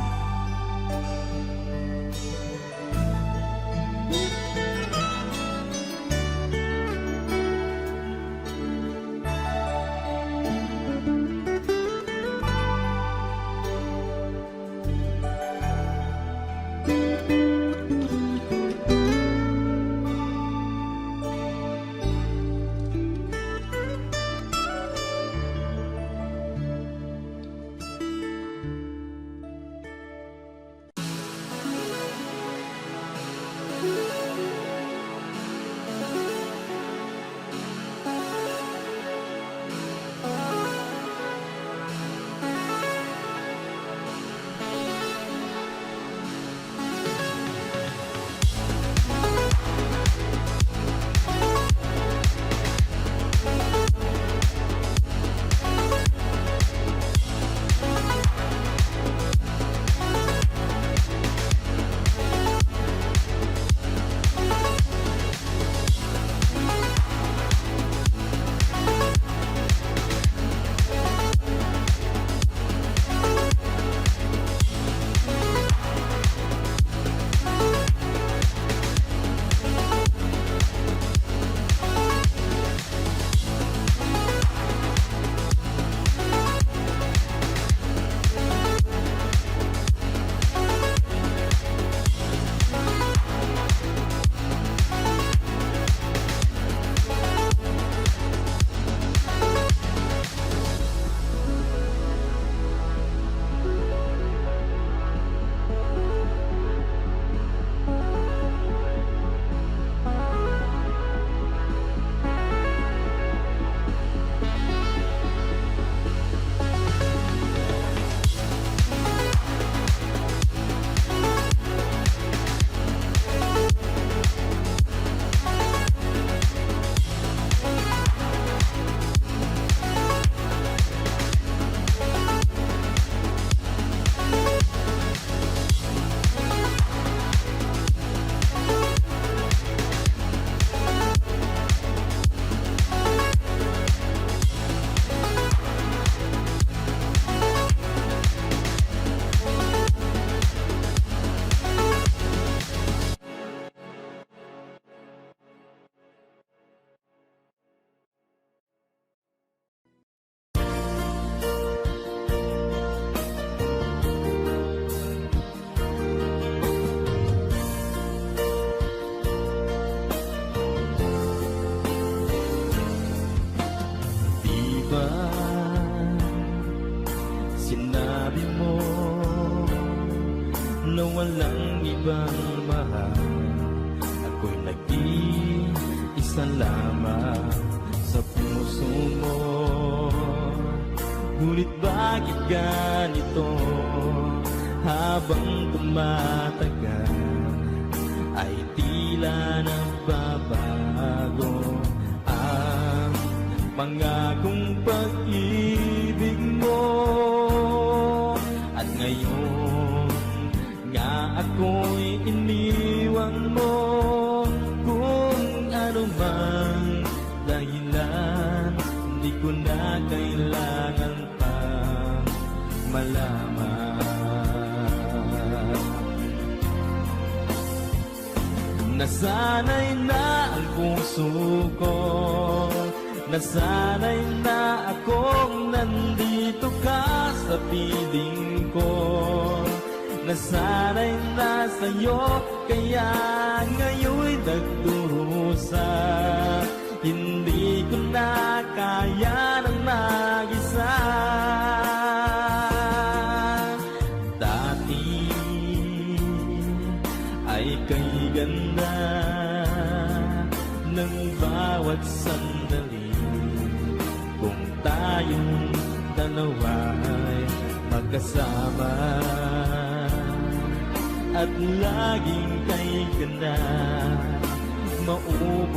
Sinabi mo na walang ibang mahal. Ako'y nag-iisa lamang sa puso mo. Ngunit bakit ganito? Habang tumatagal ay tila nagbabago ang pangakong pag-ibig mo. At ngayon nga ako'y iniwan mo. Kung ano mang dahilan, hindi ko na kailangan pang malaman. Nasanay na ang puso ko, nasanay na akong nandito ka sa piling ko. Nasanay na sa'yo, kaya ngayon'y nagdurusa. Hindi ko na kaya ng mag-isa. Dati ay kay ganda ng bawat sandali. Kung tayong dalawa ay magkasama at laging kay ganda,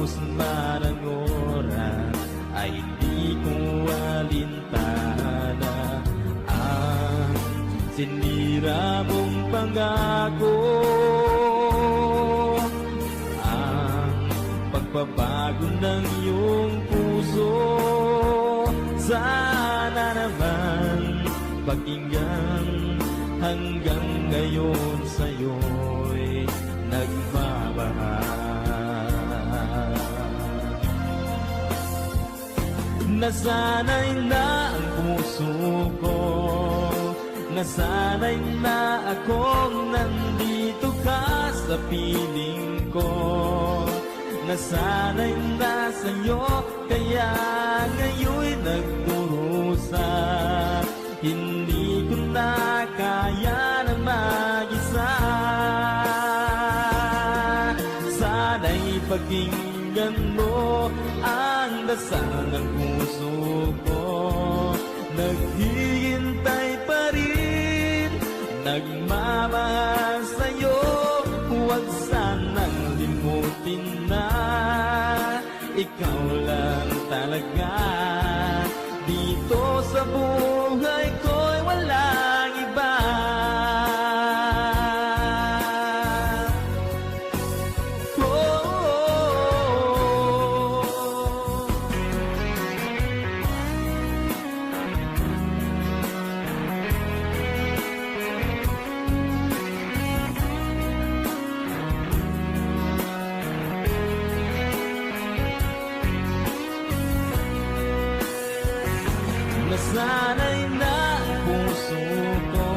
Matapos man ang oras ay di ko alintana ang sinira mong pangako, ang pagbabago ng iyong puso. Sana naman pakinggan, hanggang ngayon sa'yo'y nagmamahal. Nasanay na ang puso ko, nasanay na akong nandito ka sa piling ko. Nasanay na sa'yo, kaya ngayon'y nagdurusa. Hindi ko na kaya na mag-isa. Sana'y pakinggan mo ang dasal ng puso ko. Naghihintay pa rin, nagmamahal sa'yo. Huwag sanang limutin na ikaw lang talaga. Dito sa buhay ko'y walang iba. Nasanay na ang puso ko,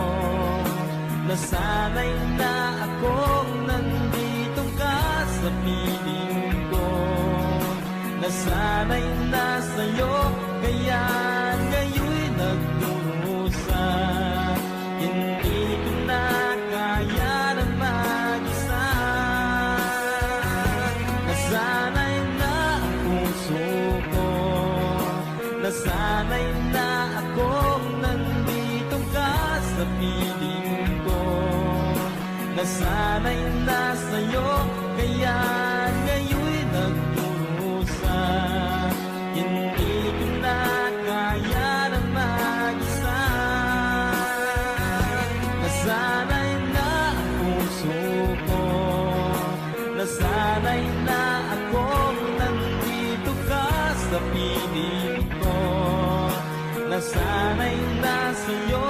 nasanay na akong nandito ka sa piling ko. Nasanay na sa'yo, kaya ngayon'y nagdurusa. Hindi ko na kaya na mag-isa. Nasanay na ang puso ko, nasanay na akong nandito ka sa piling ko. Nasanay na sa'yo, kaya ngayon'y nagdurusa. Hindi ko na kaya na mag-isa. Nasanay na ang puso ko, nasanay na akong nandito ka sa piling ko. Nasanay na sa'yo,